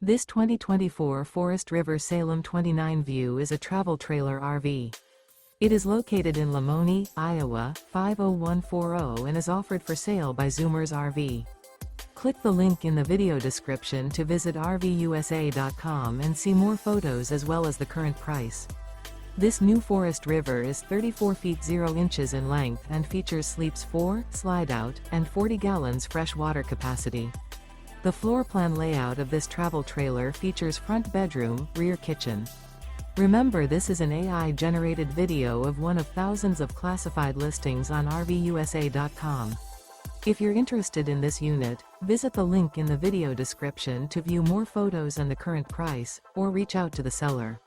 This 2024 Forest River Salem 29 View is a travel trailer RV. It is located in Lamoni, Iowa, 50140 and is offered for sale by Zoomers RV. Click the link in the video description to visit RVUSA.com and see more photos as well as the current price. This new Forest River is 34 feet 0 inches in length and features sleeps 4, Slideout, and 40 gallons fresh water capacity. The floor plan layout of this travel trailer features front bedroom, rear kitchen. Remember, this is an AI-generated video of one of thousands of classified listings on RVUSA.com. If you're interested in this unit, visit the link in the video description to view more photos and the current price, or reach out to the seller.